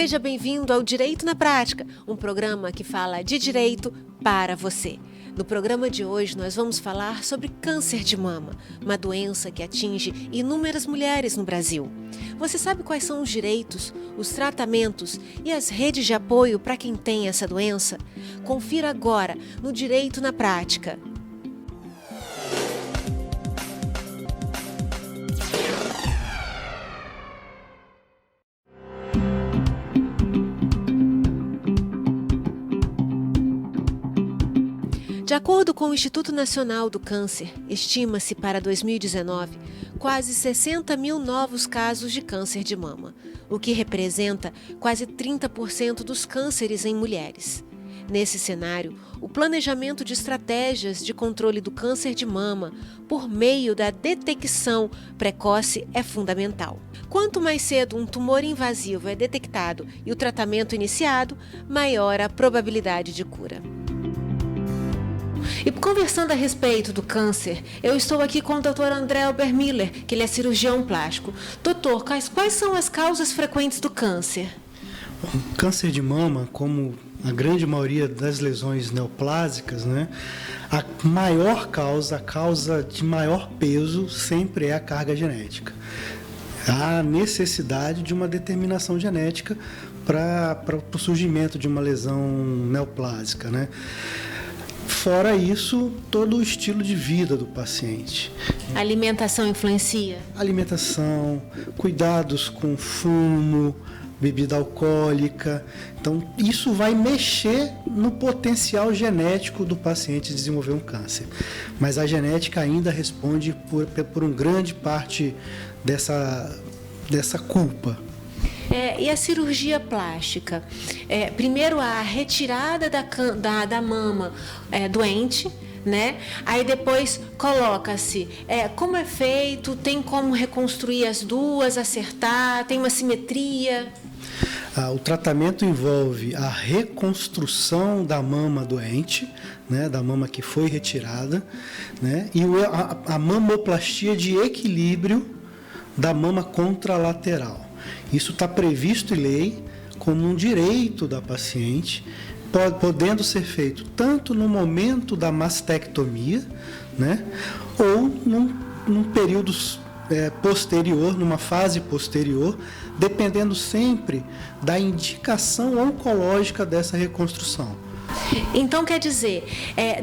Seja bem-vindo ao Direito na Prática, um programa que fala de direito para você. No programa de hoje, nós vamos falar sobre câncer de mama, uma doença que atinge inúmeras mulheres no Brasil. Você sabe quais são os direitos, os tratamentos e as redes de apoio para quem tem essa doença? Confira agora no Direito na Prática. De acordo com o Instituto Nacional do Câncer, estima-se para 2019 quase 60 mil novos casos de câncer de mama, o que representa quase 30% dos cânceres em mulheres. Nesse cenário, o planejamento de estratégias de controle do câncer de mama por meio da detecção precoce é fundamental. Quanto mais cedo um tumor invasivo é detectado e o tratamento iniciado, maior a probabilidade de cura. E conversando a respeito do câncer, eu estou aqui com o Dr. André Obermiller, que ele é cirurgião plástico. Doutor, quais são as causas frequentes do câncer? O câncer de mama, como a grande maioria das lesões neoplásicas, a maior causa, a causa de maior peso sempre é a carga genética. Há necessidade de uma determinação genética para o surgimento de uma lesão neoplásica, Fora isso, todo o estilo de vida do paciente. A alimentação influencia? Alimentação, cuidados com fumo, bebida alcoólica. Então, isso vai mexer no potencial genético do paciente desenvolver um câncer. Mas a genética ainda responde por uma grande parte dessa culpa. E a cirurgia plástica? Primeiro a retirada da mama doente, Aí depois coloca-se como é feito, tem como reconstruir as duas, acertar, tem uma simetria? O tratamento envolve a reconstrução da mama doente, da mama que foi retirada, e a mamoplastia de equilíbrio da mama contralateral. Isso está previsto em lei como um direito da paciente, podendo ser feito tanto no momento da mastectomia, ou num período posterior, numa fase posterior, dependendo sempre da indicação oncológica dessa reconstrução. Então, quer dizer,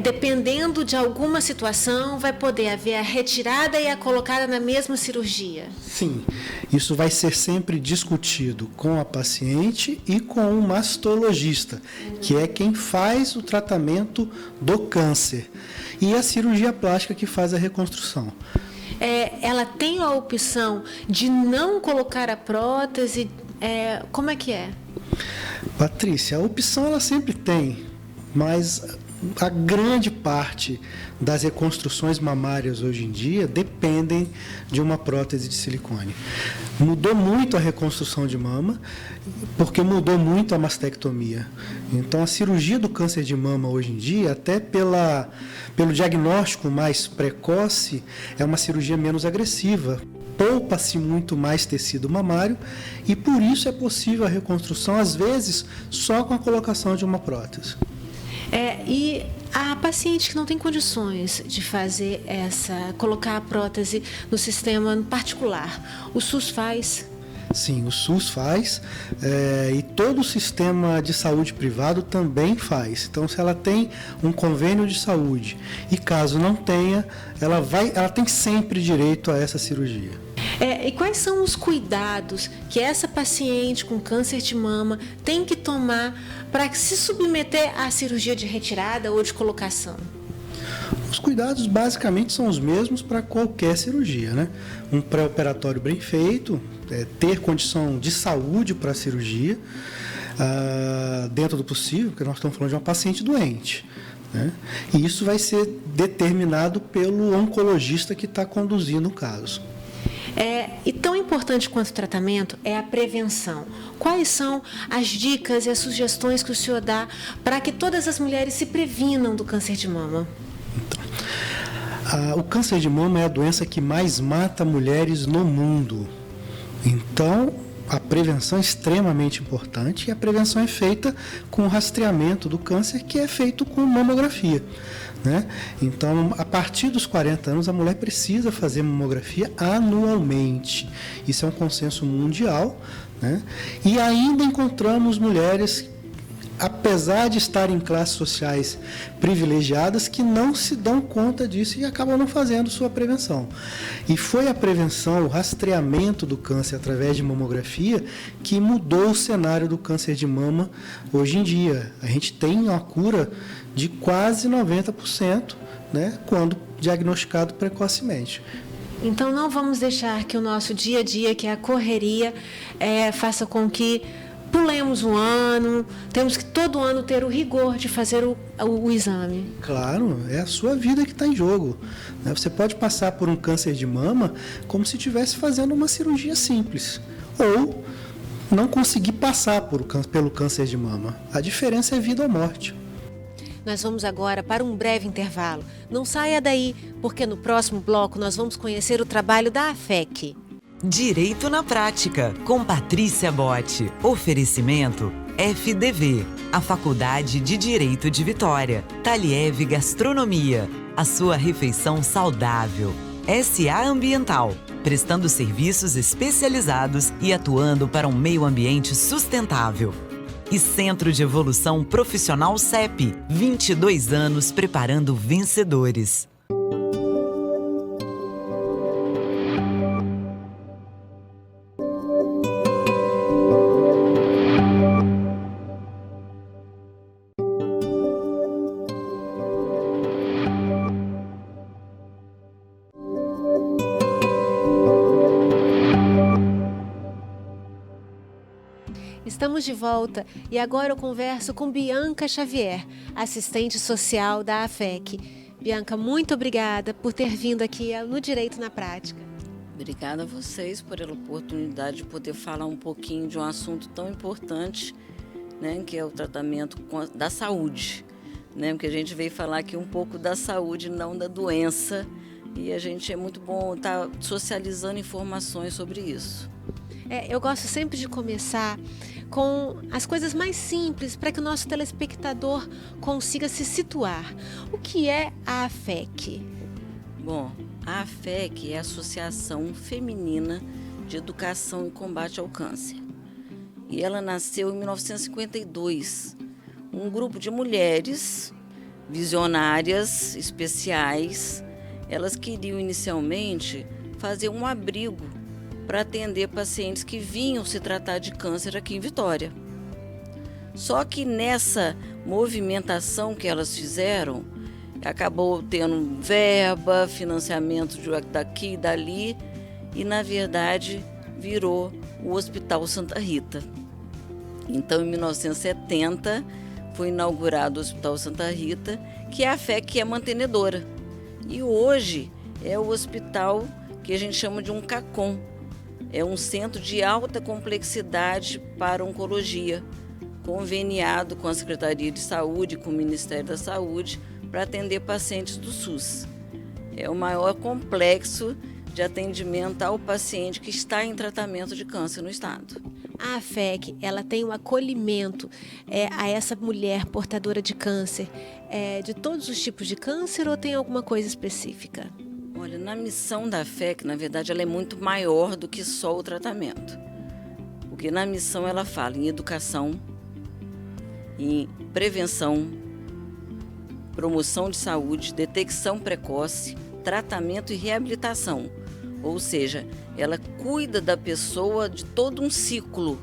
dependendo de alguma situação, vai poder haver a retirada e a colocada na mesma cirurgia? Sim, isso vai ser sempre discutido com a paciente e com o mastologista, que é quem faz o tratamento do câncer, e a cirurgia plástica que faz a reconstrução. Ela tem a opção de não colocar a prótese? Como é que é? Patrícia, a opção ela sempre tem, mas a grande parte das reconstruções mamárias hoje em dia dependem de uma prótese de silicone. Mudou muito a reconstrução de mama, porque mudou muito a mastectomia. Então, a cirurgia do câncer de mama hoje em dia, até pelo diagnóstico mais precoce, é uma cirurgia menos agressiva. Poupa-se muito mais tecido mamário e, por isso, é possível a reconstrução, às vezes, só com a colocação de uma prótese. E a paciente que não tem condições de colocar a prótese no sistema particular, o SUS faz? Sim, o SUS faz e todo o sistema de saúde privado também faz. Então, se ela tem um convênio de saúde e caso não tenha, ela tem sempre direito a essa cirurgia. E quais são os cuidados que essa paciente com câncer de mama tem que tomar para se submeter à cirurgia de retirada ou de colocação? Os cuidados basicamente são os mesmos para qualquer cirurgia, Um pré-operatório bem feito, ter condição de saúde para a cirurgia, dentro do possível, porque nós estamos falando de uma paciente doente. E isso vai ser determinado pelo oncologista que está conduzindo o caso. E tão importante quanto o tratamento é a prevenção. Quais são as dicas e as sugestões que o senhor dá para que todas as mulheres se previnam do câncer de mama? O câncer de mama é a doença que mais mata mulheres no mundo. Então, a prevenção é extremamente importante, e a prevenção é feita com o rastreamento do câncer, que é feito com mamografia, né? Então, a partir dos 40 anos, a mulher precisa fazer mamografia anualmente. Isso é um consenso mundial, né? E ainda encontramos mulheres, apesar de estarem em classes sociais privilegiadas, que não se dão conta disso e acabam não fazendo sua prevenção. E foi a prevenção, o rastreamento do câncer através de mamografia, que mudou o cenário do câncer de mama hoje em dia. A gente tem uma cura de quase 90%, né, quando diagnosticado precocemente. Então não vamos deixar que o nosso dia a dia, que é a correria, faça com que pulemos um ano, temos que todo ano ter o rigor de fazer o exame. Claro, é a sua vida que está em jogo, né? Você pode passar por um câncer de mama como se estivesse fazendo uma cirurgia simples, ou não conseguir passar pelo câncer de mama. A diferença é vida ou morte. Nós vamos agora para um breve intervalo. Não saia daí, porque no próximo bloco nós vamos conhecer o trabalho da AFEC. Direito na Prática, com Patrícia Botti. Oferecimento FDV, a Faculdade de Direito de Vitória. Taliev Gastronomia, a sua refeição saudável. SA Ambiental, prestando serviços especializados e atuando para um meio ambiente sustentável. E Centro de Evolução Profissional CEP, 22 anos preparando vencedores. Estamos de volta e agora eu converso com Bianca Xavier, assistente social da AFEC. Bianca, muito obrigada por ter vindo aqui no Direito na Prática. Obrigada a vocês por a oportunidade de poder falar um pouquinho de um assunto tão importante, né, que é o tratamento da saúde, né, porque a gente veio falar aqui um pouco da saúde, não da doença, e a gente é muito bom estar socializando informações sobre isso. Eu gosto sempre de começar com as coisas mais simples para que o nosso telespectador consiga se situar. O que é a AFEC? Bom, a AFEC é a Associação Feminina de Educação e Combate ao Câncer. E ela nasceu em 1952. Um grupo de mulheres visionárias, especiais, elas queriam inicialmente fazer um abrigo para atender pacientes que vinham se tratar de câncer aqui em Vitória. Só que nessa movimentação que elas fizeram, acabou tendo verba, financiamento daqui e dali, e na verdade virou o Hospital Santa Rita. Então, em 1970, foi inaugurado o Hospital Santa Rita, que é a AFEC que é mantenedora. E hoje é o hospital que a gente chama de um CACOM. É um centro de alta complexidade para oncologia, conveniado com a Secretaria de Saúde, com o Ministério da Saúde, para atender pacientes do SUS. É o maior complexo de atendimento ao paciente que está em tratamento de câncer no estado. A AFEC, ela tem um acolhimento a essa mulher portadora de câncer, de todos os tipos de câncer, ou tem alguma coisa específica? Olha, na missão da AFEC, na verdade, ela é muito maior do que só o tratamento. Porque na missão ela fala em educação, em prevenção, promoção de saúde, detecção precoce, tratamento e reabilitação. Ou seja, ela cuida da pessoa de todo um ciclo,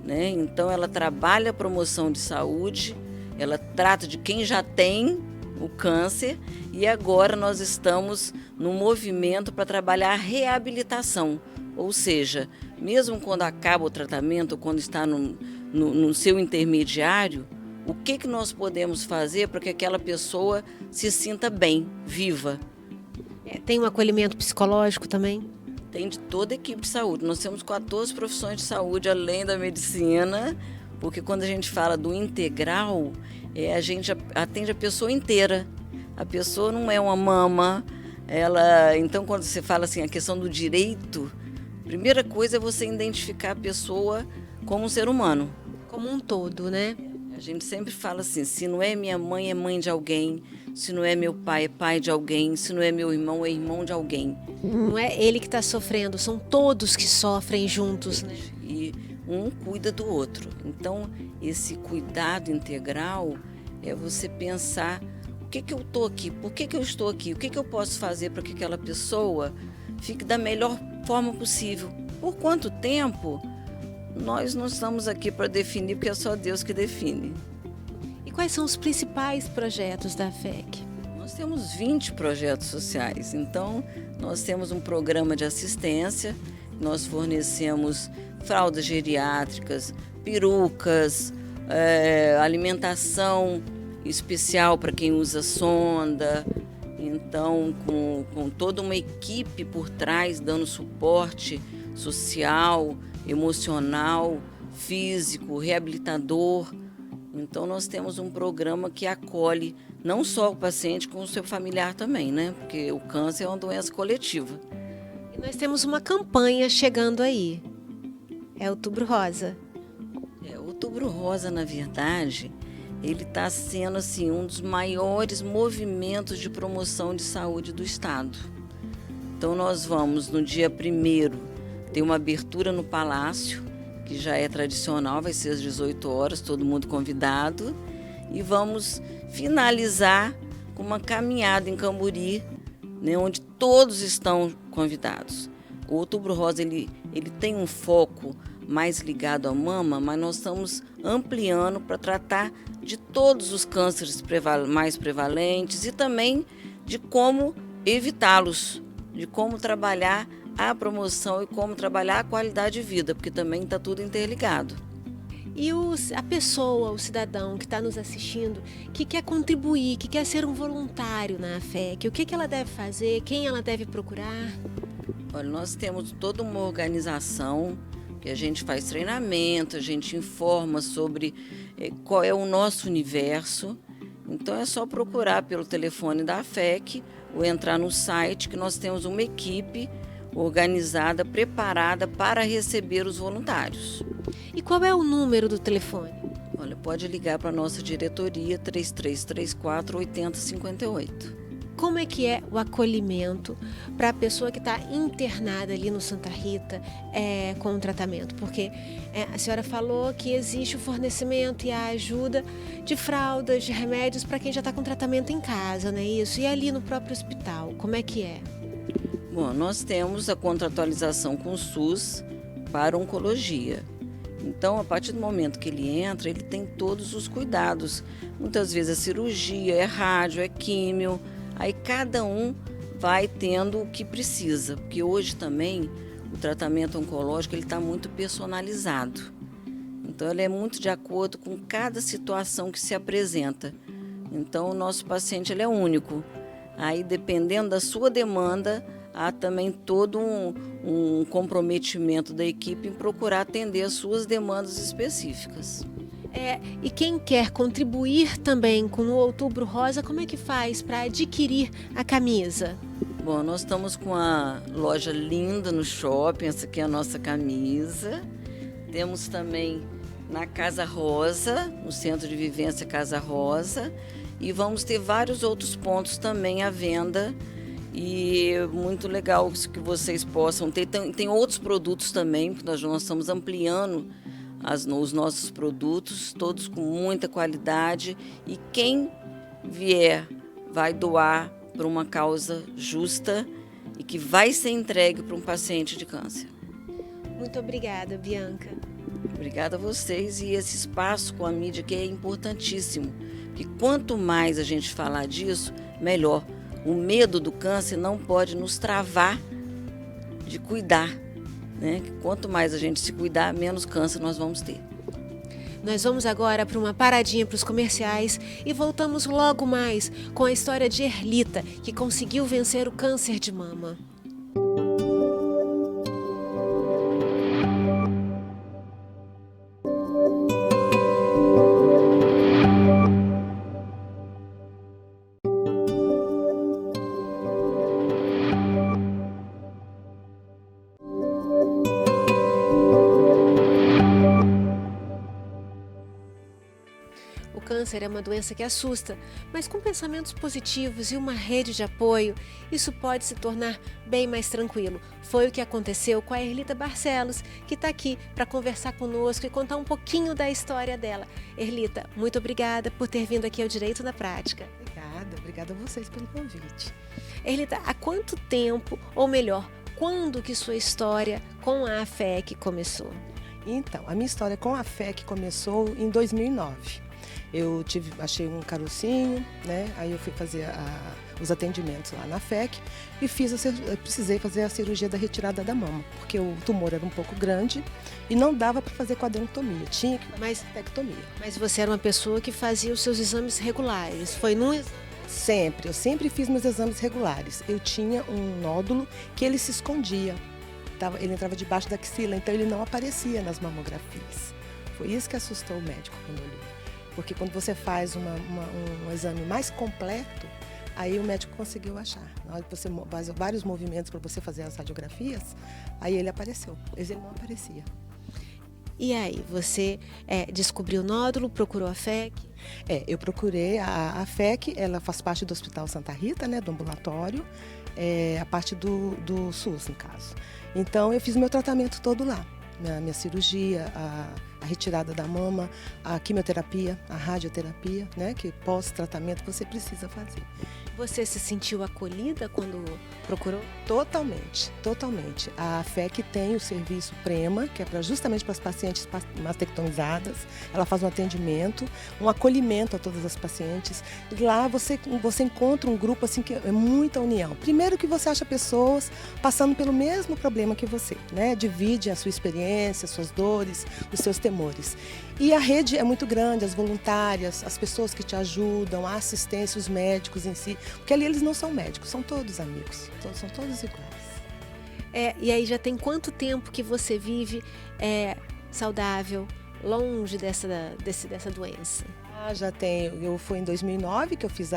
né? Então, ela trabalha a promoção de saúde, ela trata de quem já tem o câncer, e agora nós estamos no movimento para trabalhar a reabilitação, ou seja, mesmo quando acaba o tratamento, quando está no seu intermediário, o que nós podemos fazer para que aquela pessoa se sinta bem, viva? Tem um acolhimento psicológico também? Tem de toda a equipe de saúde. Nós temos 14 profissões de saúde, além da medicina, porque quando a gente fala do integral, a gente atende a pessoa inteira. A pessoa não é uma mama. Então, quando você fala assim, a questão do direito, Primeira coisa é você identificar a pessoa como um ser humano. Como um todo, né? A gente sempre fala assim, se não é minha mãe, é mãe de alguém. Se não é meu pai, é pai de alguém. Se não é meu irmão, é irmão de alguém. Não é ele que está sofrendo, são todos que sofrem juntos, né? E um cuida do outro. Então, esse cuidado integral é você pensar, o que eu estou aqui? Por que eu estou aqui? O que eu posso fazer para que aquela pessoa fique da melhor forma possível? Por quanto tempo? Nós não estamos aqui para definir, porque é só Deus que define. E quais são os principais projetos da AFEC? Nós temos 20 projetos sociais, então nós temos um programa de assistência, nós fornecemos fraldas geriátricas, perucas, alimentação especial para quem usa sonda, então com toda uma equipe por trás dando suporte social, emocional, físico, reabilitador. Então nós temos um programa que acolhe não só o paciente, como o seu familiar também, né? Porque o câncer é uma doença coletiva. E nós temos uma campanha chegando aí. É Outubro Rosa. Outubro Rosa, na verdade, ele está sendo assim, um dos maiores movimentos de promoção de saúde do Estado. Então nós vamos, no dia 1º, ter uma abertura no Palácio, que já é tradicional, vai ser às 18 horas, todo mundo convidado. E vamos finalizar com uma caminhada em Camburi, né, onde todos estão convidados. O Outubro Rosa ele tem um foco mais ligado à mama, mas nós estamos ampliando para tratar de todos os cânceres mais prevalentes e também de como evitá-los, de como trabalhar a promoção e como trabalhar a qualidade de vida, porque também está tudo interligado. E a pessoa, o cidadão que está nos assistindo, que quer contribuir, que quer ser um voluntário na AFEC, o que ela deve fazer, quem ela deve procurar? Olha, nós temos toda uma organização que a gente faz treinamento, a gente informa sobre qual é o nosso universo. Então é só procurar pelo telefone da AFEC ou entrar no site, que nós temos uma equipe organizada, preparada para receber os voluntários. E qual é o número do telefone? Olha, pode ligar para a nossa diretoria 3334 8058. Como é que é o acolhimento para a pessoa que está internada ali no Santa Rita com o tratamento? Porque a senhora falou que existe o fornecimento e a ajuda de fraldas, de remédios para quem já está com tratamento em casa, não é isso? E ali no próprio hospital, como é que é? Bom, nós temos a contratualização com o SUS para oncologia. Então, a partir do momento que ele entra, ele tem todos os cuidados. Muitas vezes é cirurgia, é rádio, é químio. Aí cada um vai tendo o que precisa. Porque hoje também o tratamento oncológico está muito personalizado. Então, ele é muito de acordo com cada situação que se apresenta. Então, o nosso paciente ele é único. Aí, dependendo da sua demanda, há também todo um comprometimento da equipe em procurar atender as suas demandas específicas. E quem quer contribuir também com o Outubro Rosa, como é que faz para adquirir a camisa? Bom, nós estamos com uma loja linda no shopping, essa aqui é a nossa camisa. Temos também na Casa Rosa, no Centro de Vivência Casa Rosa. E vamos ter vários outros pontos também à venda. E muito legal que vocês possam ter. Tem outros produtos também, porque nós estamos ampliando os nossos produtos, todos com muita qualidade. E quem vier vai doar para uma causa justa e que vai ser entregue para um paciente de câncer. Muito obrigada, Bianca. Obrigada a vocês, e esse espaço com a mídia que é importantíssimo. Porque quanto mais a gente falar disso, melhor. O medo do câncer não pode nos travar de cuidar, né? Quanto mais a gente se cuidar, menos câncer nós vamos ter. Nós vamos agora para uma paradinha para os comerciais e voltamos logo mais com a história de Erlita, que conseguiu vencer o câncer de mama. O câncer é uma doença que assusta, mas com pensamentos positivos e uma rede de apoio, isso pode se tornar bem mais tranquilo. Foi o que aconteceu com a Erlita Barcelos, que está aqui para conversar conosco e contar um pouquinho da história dela. Erlita, muito obrigada por ter vindo aqui ao Direito na Prática. Obrigada a vocês pelo convite. Erlita, há quanto tempo, ou melhor, quando que sua história com a AFEC começou? Então, a minha história com a AFEC começou em 2009. Eu achei um carocinho, né? Aí eu fui fazer os atendimentos lá na AFEC e precisei fazer a cirurgia da retirada da mama, porque o tumor era um pouco grande e não dava para fazer com a adenectomia, tinha que fazer mastectomia. Mas você era uma pessoa que fazia os seus exames regulares, foi num exame? Eu sempre fiz meus exames regulares. Eu tinha um nódulo que ele se escondia, ele entrava debaixo da axila, então ele não aparecia nas mamografias. Foi isso que assustou o médico quando eu li. Porque quando você faz um exame mais completo, aí o médico conseguiu achar. Na hora que você faz vários movimentos para você fazer as radiografias, aí ele apareceu, mas ele não aparecia. E aí, você descobriu o nódulo, procurou a AFEC? Eu procurei a AFEC, ela faz parte do Hospital Santa Rita, né, do ambulatório, a parte do SUS, no caso. Então, eu fiz meu tratamento todo lá. Minha cirurgia, a retirada da mama, a quimioterapia, a radioterapia, né, que pós-tratamento você precisa fazer. Você se sentiu acolhida quando procurou? Totalmente, totalmente. A AFEC tem o serviço PREMA, que é justamente para as pacientes mastectomizadas. Ela faz um atendimento, um acolhimento a todas as pacientes. E lá você encontra um grupo assim que é muita união. Primeiro que você acha pessoas passando pelo mesmo problema que você, né? Divide a sua experiência, suas dores, os seus temores. E a rede é muito grande, as voluntárias, as pessoas que te ajudam, a assistência, os médicos em si. Porque ali eles não são médicos, são todos amigos, são todos iguais. E aí já tem quanto tempo que você vive saudável, longe dessa doença? Já tenho, foi em 2009 que eu fiz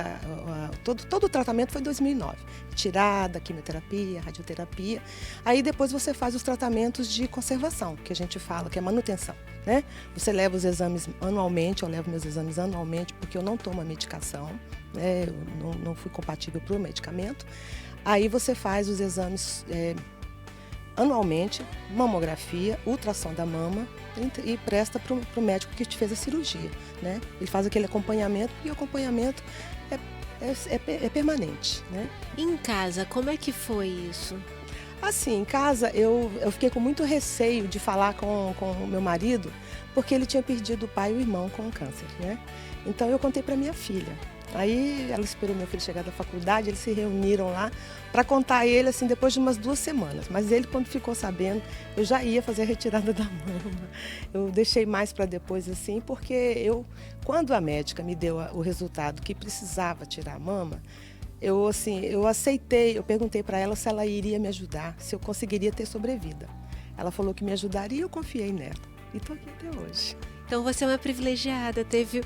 todo o tratamento foi em 2009. Retirada, quimioterapia, radioterapia. Aí depois você faz os tratamentos de conservação, que a gente fala, que é manutenção, né? Você leva os exames anualmente, eu levo meus exames anualmente, porque eu não tomo a medicação, né? Eu não fui compatível para o medicamento. Aí você faz os exames anualmente, mamografia, ultrassom da mama e presta para o médico que te fez a cirurgia, né? Ele faz aquele acompanhamento e o acompanhamento é permanente, né? Em casa, como é que foi isso? Assim, em casa eu fiquei com muito receio de falar com o meu marido, porque ele tinha perdido o pai e o irmão com câncer, né? Então eu contei para minha filha. Aí ela esperou meu filho chegar da faculdade, eles se reuniram lá para contar a ele assim depois de umas 2 semanas. Mas ele, quando ficou sabendo, eu já ia fazer a retirada da mama. Eu deixei mais para depois assim, porque quando a médica me deu o resultado que precisava tirar a mama, eu aceitei, eu perguntei para ela se ela iria me ajudar, se eu conseguiria ter sobrevida. Ela falou que me ajudaria e eu confiei nela. E estou aqui até hoje. Então você é uma privilegiada, teve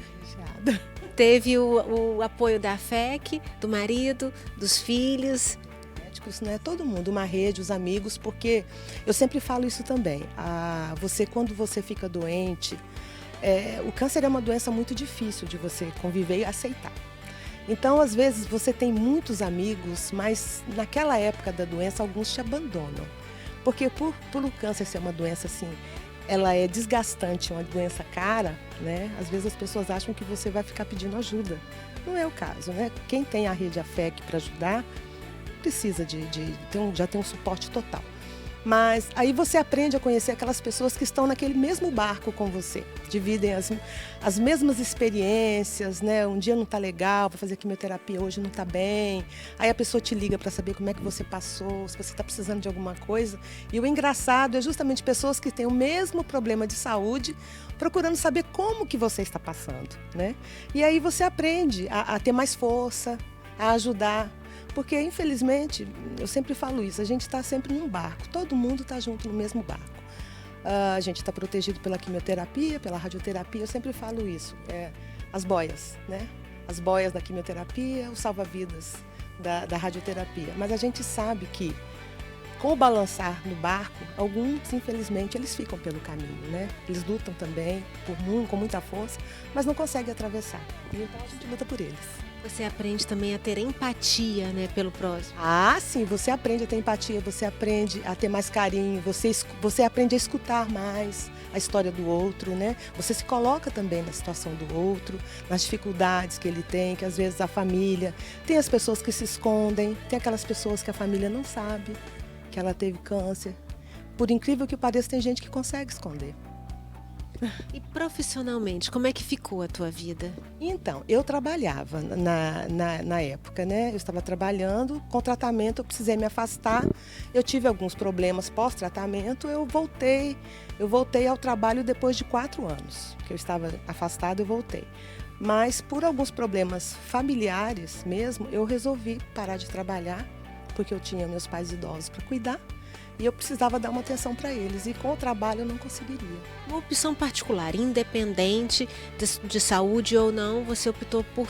o apoio da AFEC, do marido, dos filhos. Médicos, né? Todo mundo, uma rede, os amigos, porque eu sempre falo isso também. Quando você fica doente, o câncer é uma doença muito difícil de você conviver e aceitar. Então, às vezes, você tem muitos amigos, mas naquela época da doença, alguns te abandonam. Porque por o câncer ser uma doença assim, ela é desgastante, uma doença cara, né? Às vezes as pessoas acham que você vai ficar pedindo ajuda. Não é o caso, né? Quem tem a rede AFEC para ajudar, precisa já ter um suporte total. Mas aí você aprende a conhecer aquelas pessoas que estão naquele mesmo barco com você. Dividem as mesmas experiências, né? Um dia não está legal, vai fazer quimioterapia, hoje não está bem. Aí a pessoa te liga para saber como é que você passou, se você está precisando de alguma coisa. E o engraçado é justamente pessoas que têm o mesmo problema de saúde, procurando saber como que você está passando, né? E aí você aprende a ter mais força, a ajudar. Porque, infelizmente, eu sempre falo isso, a gente está sempre num barco, todo mundo está junto no mesmo barco. A gente está protegido pela quimioterapia, pela radioterapia, eu sempre falo isso, as boias, né? As boias da quimioterapia, os salva-vidas da radioterapia. Mas a gente sabe que com o balançar no barco, alguns, infelizmente, eles ficam pelo caminho, né? Eles lutam também com muita força, mas não conseguem atravessar. Então a gente luta por eles. Você aprende também a ter empatia, né, pelo próximo. Ah, sim, você aprende a ter empatia, você aprende a ter mais carinho, você aprende a escutar mais a história do outro, né? Você se coloca também na situação do outro, nas dificuldades que ele tem, que às vezes a família, tem as pessoas que se escondem, tem aquelas pessoas que a família não sabe que ela teve câncer. Por incrível que pareça, tem gente que consegue esconder. E profissionalmente, como é que ficou a tua vida? Então, eu trabalhava na época, né? Eu estava trabalhando, com tratamento eu precisei me afastar. Eu tive alguns problemas pós-tratamento, eu voltei ao trabalho depois de 4 anos. Que eu estava afastada, eu voltei. Mas por alguns problemas familiares mesmo, eu resolvi parar de trabalhar, porque eu tinha meus pais idosos para cuidar. E eu precisava dar uma atenção para eles. E com o trabalho eu não conseguiria. Uma opção particular, independente de saúde ou não, você optou por...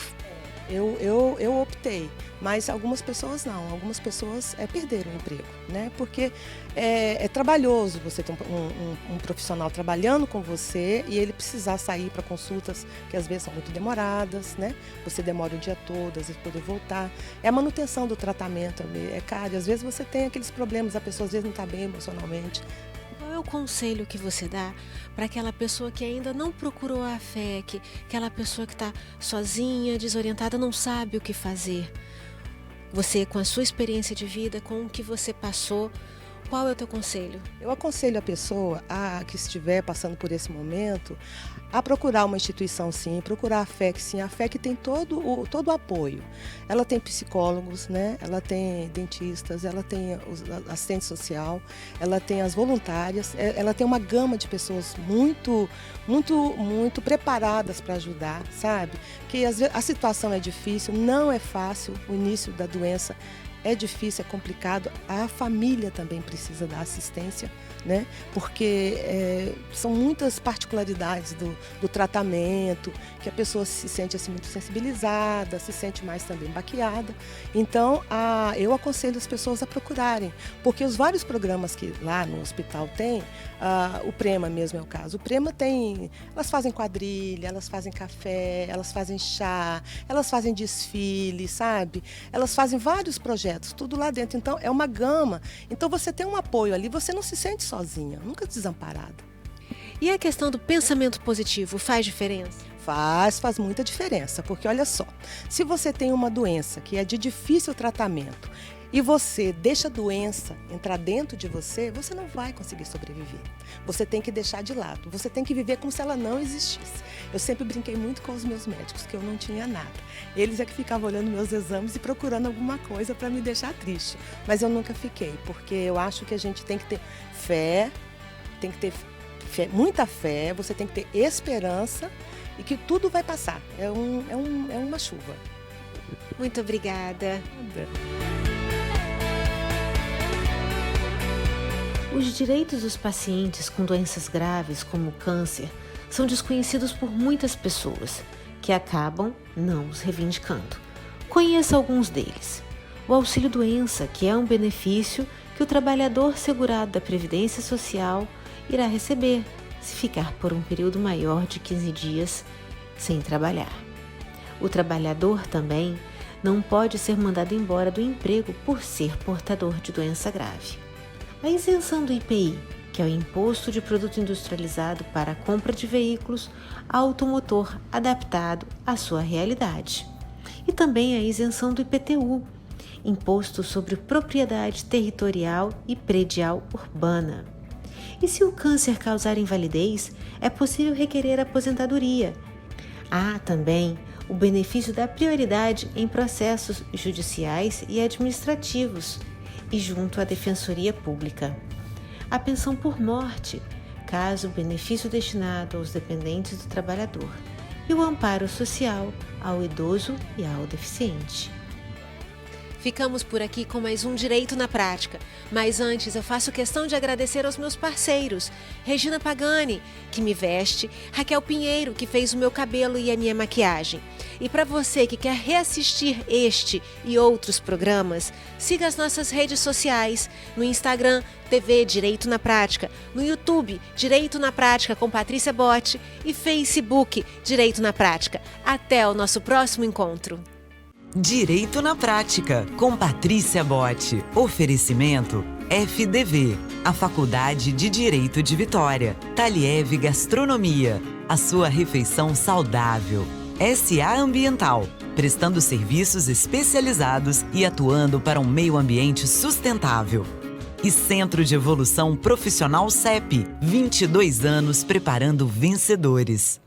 Eu optei, mas algumas pessoas não. Algumas pessoas perderam o emprego, né? Porque é trabalhoso você ter um profissional trabalhando com você e ele precisar sair para consultas que às vezes são muito demoradas, né? Você demora o dia todo, às vezes poder voltar. É a manutenção do tratamento, é caro. Às vezes você tem aqueles problemas, a pessoa às vezes não está bem emocionalmente. Qual é o conselho que você dá para aquela pessoa que ainda não procurou a AFEC, aquela pessoa que está sozinha, desorientada, não sabe o que fazer? Você, com a sua experiência de vida, com o que você passou, qual é o teu conselho? Eu aconselho a pessoa que estiver passando por esse momento a procurar uma instituição, sim, procurar a AFEC, sim. A AFEC tem todo o apoio. Ela tem psicólogos, né? Ela tem dentistas, ela tem assistente social, ela tem as voluntárias, ela tem uma gama de pessoas muito preparadas para ajudar, sabe? Que às vezes a situação é difícil, não é fácil, o início da doença é difícil, é complicado. A família também precisa da assistência, né? Porque são muitas particularidades do tratamento, que a pessoa se sente assim, muito sensibilizada, se sente mais também baqueada. Então, eu aconselho as pessoas a procurarem, porque os vários programas que lá no hospital tem, o Prema mesmo é o caso. O Prema tem, elas fazem quadrilha, elas fazem café, elas fazem chá, elas fazem desfile, sabe? Elas fazem vários projetos, tudo lá dentro. Então, é uma gama. Então, você tem um apoio ali, você não se sente sozinha, nunca desamparada. E a questão do pensamento positivo faz diferença? Faz muita diferença, porque olha só, se você tem uma doença que é de difícil tratamento e você deixa a doença entrar dentro de você, você não vai conseguir sobreviver. Você tem que deixar de lado, você tem que viver como se ela não existisse. Eu sempre brinquei muito com os meus médicos, que eu não tinha nada. Eles é que ficavam olhando meus exames e procurando alguma coisa para me deixar triste. Mas eu nunca fiquei, porque eu acho que a gente tem que ter fé, tem que ter muita fé, você tem que ter esperança e que tudo vai passar. É uma chuva. Muito obrigada. Os direitos dos pacientes com doenças graves, como o câncer, são desconhecidos por muitas pessoas, que acabam não os reivindicando. Conheça alguns deles. O auxílio-doença, que é um benefício que o trabalhador segurado da Previdência Social irá receber se ficar por um período maior de 15 dias sem trabalhar. O trabalhador também não pode ser mandado embora do emprego por ser portador de doença grave. A isenção do IPI, que é o Imposto de Produto Industrializado para a compra de veículos automotor adaptado à sua realidade. E também a isenção do IPTU, Imposto sobre Propriedade Territorial e Predial Urbana. E se o câncer causar invalidez, é possível requerer aposentadoria. Há também o benefício da prioridade em processos judiciais e administrativos e junto à Defensoria Pública. A pensão por morte, caso o benefício destinado aos dependentes do trabalhador. E o amparo social ao idoso e ao deficiente. Ficamos por aqui com mais um Direito na Prática. Mas antes eu faço questão de agradecer aos meus parceiros. Regina Pagani, que me veste, Raquel Pinheiro, que fez o meu cabelo e a minha maquiagem. E para você que quer reassistir este e outros programas, siga as nossas redes sociais. No Instagram, TV Direito na Prática. No YouTube, Direito na Prática com Patrícia Botti. E Facebook, Direito na Prática. Até o nosso próximo encontro. Direito na Prática, com Patrícia Botti. Oferecimento FDV, a Faculdade de Direito de Vitória. Taliev Gastronomia, a sua refeição saudável. SA Ambiental, prestando serviços especializados e atuando para um meio ambiente sustentável. E Centro de Evolução Profissional CEP, 22 anos preparando vencedores.